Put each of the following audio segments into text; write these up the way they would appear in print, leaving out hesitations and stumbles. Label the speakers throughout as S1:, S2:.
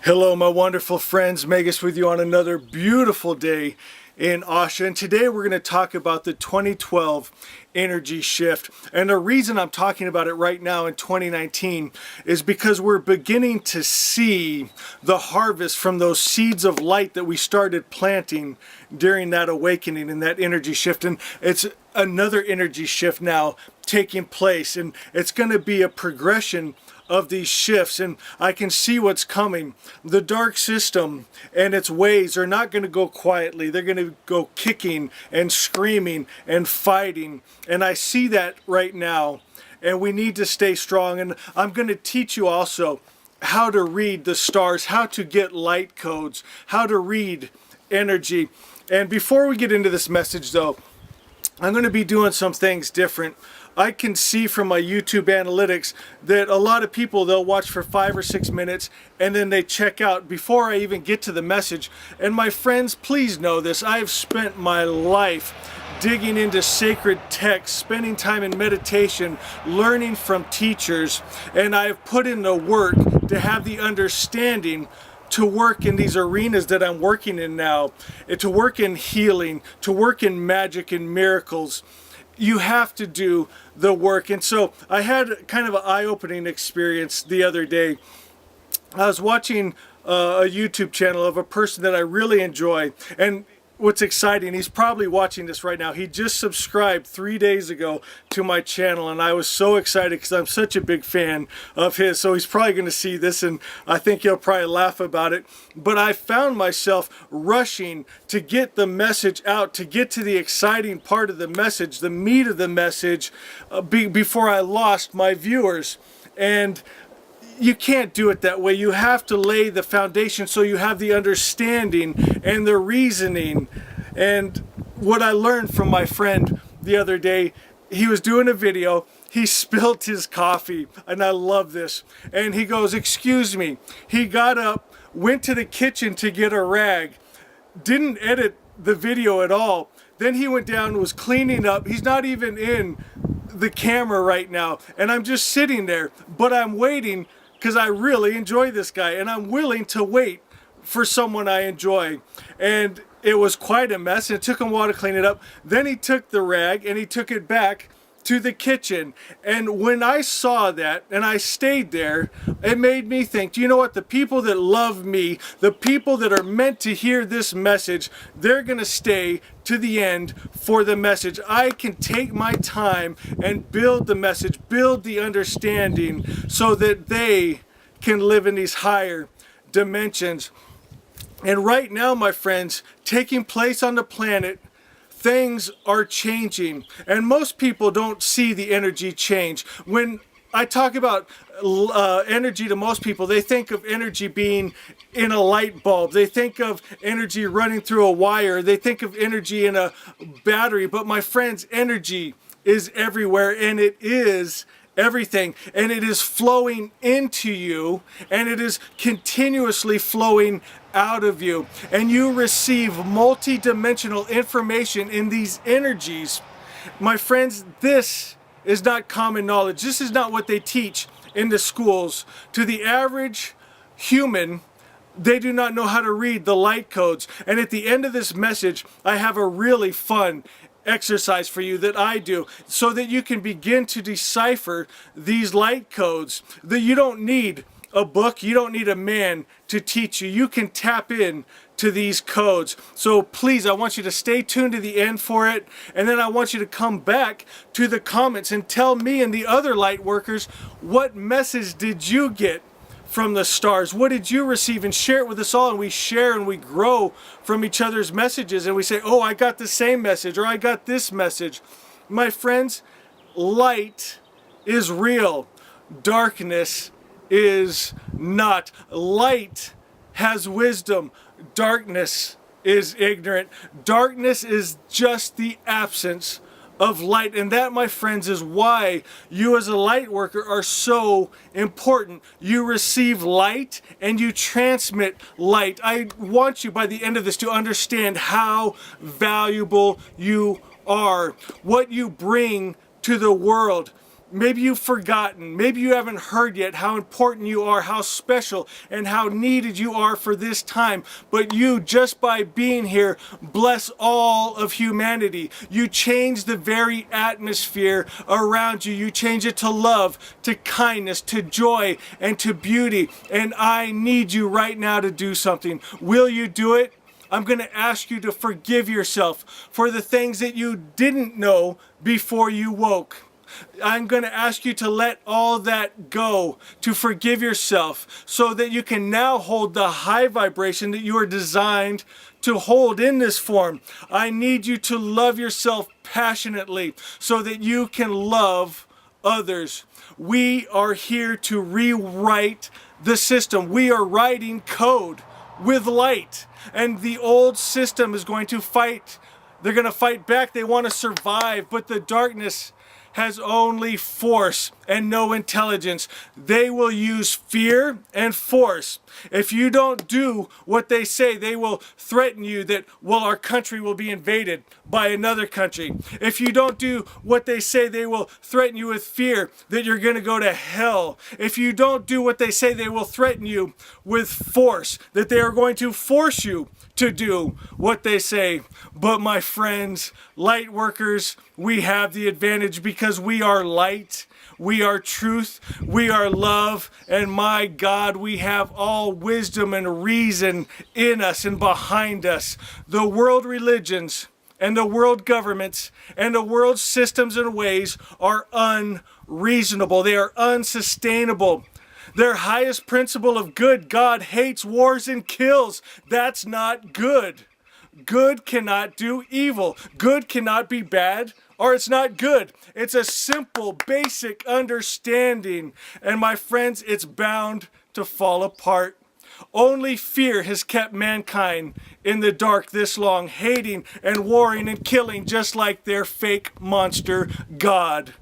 S1: Hello, my wonderful friends. Magus with you on another beautiful day in Asha. And today we're going to talk about the 2012 energy shift. And the reason I'm talking about it right now in 2019 is because we're beginning to see the harvest from those seeds of light that we started planting during that awakening and that energy shift. And it's another energy shift now taking place. And it's going to be a progression of these shifts, and I can see what's coming. The dark system and its ways are not going to go quietly. They're going to go kicking and screaming and fighting, and I see that right now, and we need to stay strong. And I'm going to teach you also how to read the stars, how to get light codes, how to read energy. And before we get into this message though, I'm going to be doing some things different. I can see from my YouTube analytics that a lot of people, they'll watch for 5 or 6 minutes and then they check out before I even get to the message. And my friends, please know this. I have spent my life digging into sacred texts, spending time in meditation, learning from teachers, and I've put in the work to have the understanding to work in these arenas that I'm working in now, and to work in healing, to work in magic and miracles. You have to do the work. And so I had kind of an eye-opening experience the other day. I was watching a YouTube channel of a person that I really enjoy, and what's exciting, he's probably watching this right now. He just subscribed 3 days ago to my channel, and I was so excited because I'm such a big fan of his. So he's probably going to see this, and I think he'll probably laugh about it. But I found myself rushing to get the message out, to get to the exciting part of the message, the meat of the message, before I lost my viewers. And you can't do it that way. You have to lay the foundation so you have the understanding and the reasoning. And what I learned from my friend the other day, he was doing a video, he spilled his coffee, and I love this. And he goes, "Excuse me." He got up, went to the kitchen to get a rag, didn't edit the video at all. Then he went down, was cleaning up. He's not even in the camera right now. And I'm just sitting there, but I'm waiting because I really enjoy this guy, and I'm willing to wait for someone I enjoy. And it was quite a mess, and it took him a while to clean it up. Then he took the rag and he took it back to the kitchen. And when I saw that and I stayed there, it made me think, do you know what? The people that love me, the people that are meant to hear this message, they're going to stay to the end for the message. I can take my time and build the message, build the understanding so that they can live in these higher dimensions. And right now, my friends, taking place on the planet, things are changing, and most people don't see the energy change. When I talk about energy to most people, they think of energy being in a light bulb. They think of energy running through a wire. They think of energy in a battery. But my friends, energy is everywhere, and it is everything, and it is flowing into you, and it is continuously flowing out of you, and you receive multi-dimensional information in these energies. My friends, this is not common knowledge. This is not what they teach in the schools. To the average human, they do not know how to read the light codes. And at the end of this message, I have a really fun exercise for you that I do so that you can begin to decipher these light codes. That you don't need a book, you don't need a man to teach you. You can tap in to these codes. So please, I want you to stay tuned to the end for it, and then I want you to come back to the comments and tell me and the other light workers, what message did you get from the stars? What did you receive? And share it with us all, and we share and we grow from each other's messages, and we say, oh, I got the same message, or I got this message. My friends, light is real. Darkness is not. Light has wisdom. Darkness is ignorant. Darkness is just the absence of light. And that, my friends, is why you as a light worker are so important. You receive light and you transmit light. I want you by the end of this to understand how valuable you are, what you bring to the world. Maybe you've forgotten, maybe you haven't heard yet how important you are, how special and how needed you are for this time. But you, just by being here, bless all of humanity. You change the very atmosphere around you. You change it to love, to kindness, to joy, and to beauty. And I need you right now to do something. Will you do it? I'm going to ask you to forgive yourself for the things that you didn't know before you woke. I'm going to ask you to let all that go, to forgive yourself so that you can now hold the high vibration that you are designed to hold in this form. I need you to love yourself passionately so that you can love others. We are here to rewrite the system. We are writing code with light, and the old system is going to fight. They're going to fight back. They want to survive, but the darkness has only force and no intelligence. They will use fear and force. If you don't do what they say, they will threaten you that, well, our country will be invaded by another country. If you don't do what they say, they will threaten you with fear that you're going to go to hell. If you don't do what they say, they will threaten you with force, that they are going to force you to do what they say. But my friends, light workers, we have the advantage because we are light, we are truth, we are love, and my God, we have all wisdom and reason in us and behind us. The world religions and the world governments and the world systems and ways are unreasonable. They are unsustainable. Their highest principle of good, God hates wars and kills. That's not good. Good cannot do evil. Good cannot be bad, or it's not good. It's a simple, basic understanding. And my friends, it's bound to fall apart. Only fear has kept mankind in the dark this long, hating and warring and killing just like their fake monster God.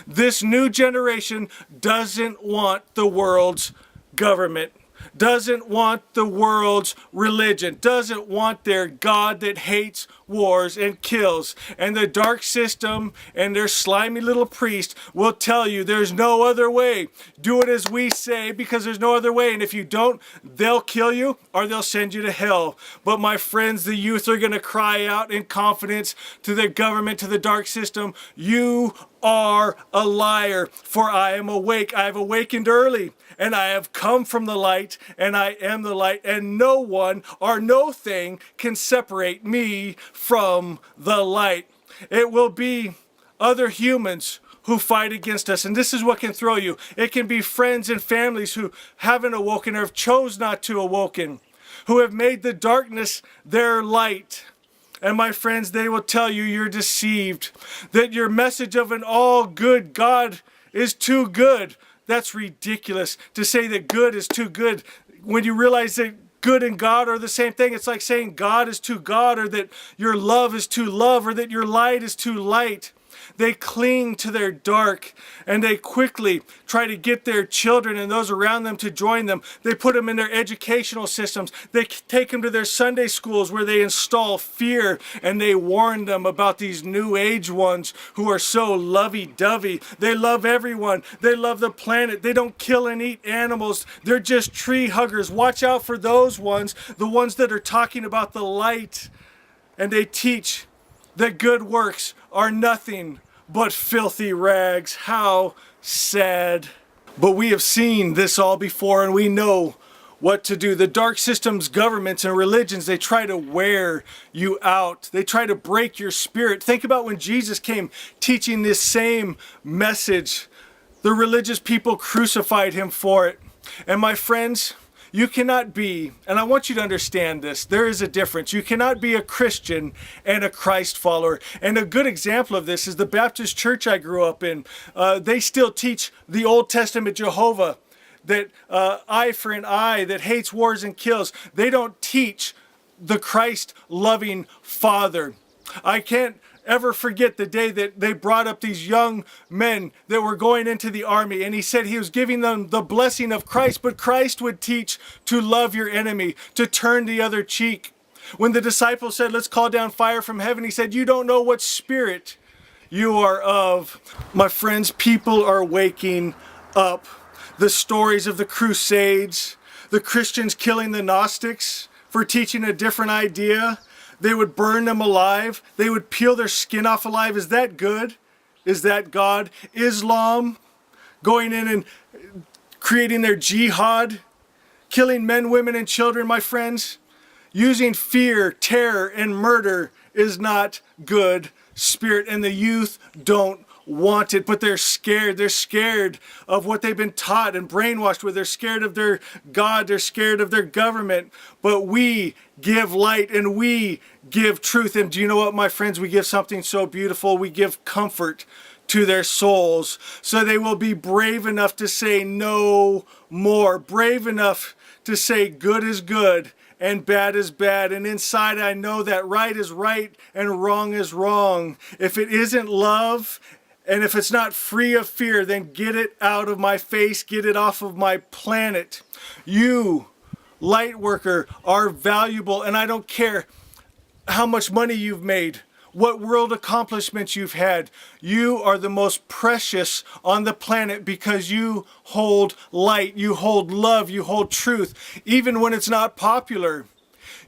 S1: This new generation doesn't want the world's government, doesn't want the world's religion, doesn't want their God that hates wars and kills. And the dark system and their slimy little priest will tell you there's no other way. Do it as we say because there's no other way. And if you don't, they'll kill you or they'll send you to hell. But my friends, the youth are going to cry out in confidence to the government, to the dark system, you are a liar, for I am awake. I have awakened early, and I have come from the light, and I am the light, and no one or no thing can separate me from the light. It will be other humans who fight against us, and this is what can throw you. It can be friends and families who haven't awoken or have chose not to awoken, who have made the darkness their light. And my friends, they will tell you you're deceived, that your message of an all-good God is too good. That's ridiculous to say that good is too good when you realize that good and God are the same thing. It's like saying God is too God, or that your love is too love, or that your light is too light. They cling to their dark, and they quickly try to get their children and those around them to join them. They put them in their educational systems. They take them to their Sunday schools where they install fear, and they warn them about these new age ones who are so lovey-dovey. They love everyone. They love the planet. They don't kill and eat animals. They're just tree huggers. Watch out for those ones, the ones that are talking about the light, and they teach that good works are nothing but filthy rags. How sad. But we have seen this all before, and we know what to do. The dark systems, governments, and religions, they try to wear you out. They try to break your spirit. Think about when Jesus came teaching this same message. The religious people crucified him for it. And my friends, you cannot be, and I want you to understand this, there is a difference. You cannot be a Christian and a Christ follower. And a good example of this is the Baptist church I grew up in. They still teach the Old Testament Jehovah, that eye for an eye, that hates wars and kills. They don't teach the Christ-loving Father. I can't ever forget the day that they brought up these young men that were going into the army, and he said he was giving them the blessing of Christ, but Christ would teach to love your enemy, to turn the other cheek. When the disciples said, let's call down fire from heaven, he said, you don't know what spirit you are of. My friends, people are waking up. The stories of the Crusades, the Christians killing the Gnostics for teaching a different idea. They would burn them alive. They would peel their skin off alive. Is that good? Is that God? Islam going in and creating their jihad, killing men, women, and children, my friends. Using fear, terror, and murder is not good spirit, and the youth don't want it, but they're scared. They're scared of what they've been taught and brainwashed with. They're scared of their God. They're scared of their government. But we give light and we give truth. And do you know what, my friends? We give something so beautiful. We give comfort to their souls so they will be brave enough to say no more. Brave enough to say good is good and bad is bad. And inside I know that right is right and wrong is wrong. If it isn't love, and if it's not free of fear, then get it out of my face, get it off of my planet. You, light worker, are valuable, and I don't care how much money you've made, what world accomplishments you've had. You are the most precious on the planet because you hold light, you hold love, you hold truth, even when it's not popular.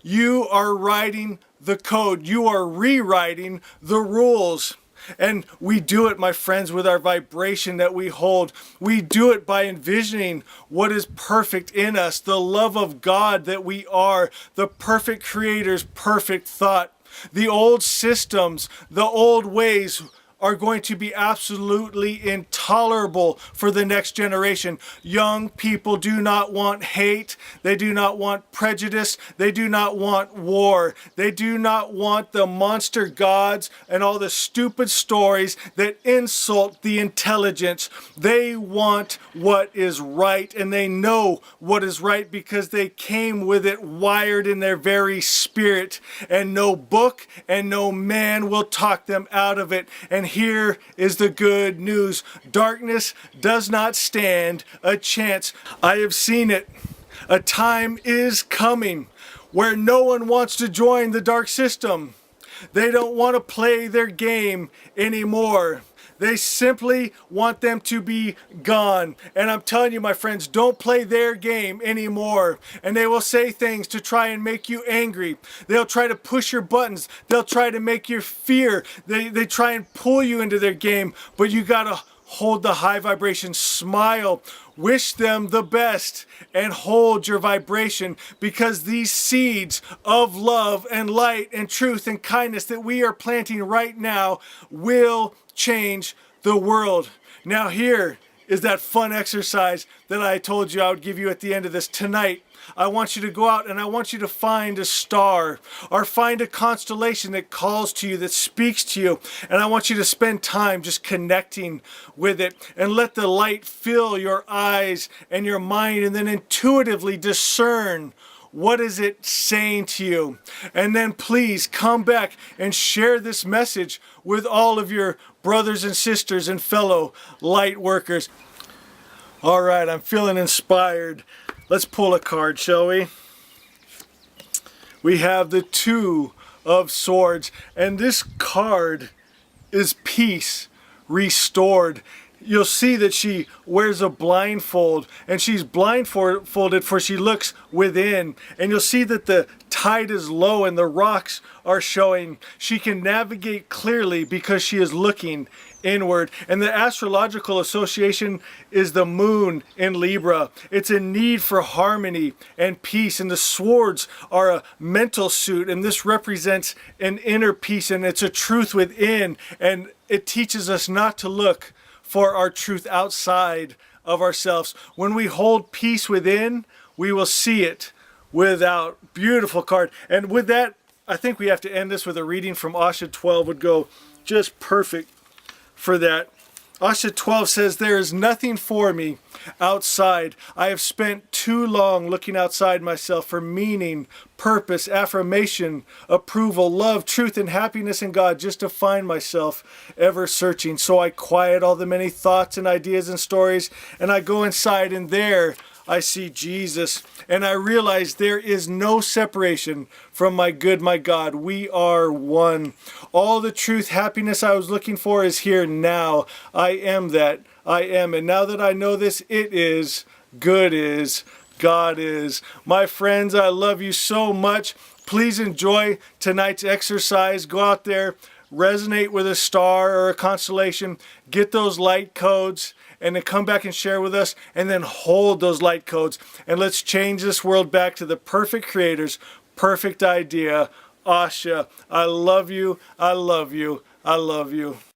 S1: You are writing the code. You are rewriting the rules. And we do it, my friends, with our vibration that we hold. We do it by envisioning what is perfect in us, the love of God that we are, the perfect Creator's perfect thought. The old systems, the old ways are going to be absolutely intolerable for the next generation. Young people do not want hate. They do not want prejudice. They do not want war. They do not want the monster gods and all the stupid stories that insult the intelligence. They want what is right, and they know what is right because they came with it wired in their very spirit, and no book and no man will talk them out of it. And here is the good news. Darkness does not stand a chance. I have seen it. A time is coming where no one wants to join the dark system. They don't want to play their game anymore. They simply want them to be gone. And I'm telling you, my friends, don't play their game anymore. And they will say things to try and make you angry. They'll try to push your buttons. They'll try to make you fear. They try and pull you into their game. But you got to hold the high vibration, smile, wish them the best, and hold your vibration, because these seeds of love and light and truth and kindness that we are planting right now will change the world. Now here is that fun exercise that I told you I would give you at the end of this. Tonight, I want you to go out and I want you to find a star or find a constellation that calls to you, that speaks to you. And I want you to spend time just connecting with it and let the light fill your eyes and your mind, and then intuitively discern what is it saying to you. And then please come back and share this message with all of your brothers and sisters and fellow light workers. All right, I'm feeling inspired. Let's pull a card, shall we? We have the Two of Swords, and this card is peace restored. You'll see that she wears a blindfold, and she's blindfolded for she looks within. And you'll see that the tide is low and the rocks are showing. She can navigate clearly because she is looking inward. And the astrological association is the moon in Libra. It's a need for harmony and peace. And the swords are a mental suit, and this represents an inner peace, and it's a truth within. And it teaches us not to look for our truth outside of ourselves. When we hold peace within, we will see it without. Beautiful card. And with that, I think we have to end this with a reading from Asha 12. Would go just perfect for that. Asha 12 says, "There is nothing for me outside. I have spent too long looking outside myself for meaning, purpose, affirmation, approval, love, truth, and happiness in God, just to find myself ever searching. So I quiet all the many thoughts and ideas and stories, and I go inside, and there I see Jesus, and I realize there is no separation from my good, my God. We are one. All the truth, happiness I was looking for is here now. I am that. I am. And now that I know this, it is, good is, God is. My friends, I love you so much. Please enjoy tonight's exercise. Go out there, resonate with a star or a constellation, get those light codes, and then come back and share with us, and then hold those light codes. And let's change this world back to the perfect creator's perfect idea. Asha, I love you, I love you, I love you.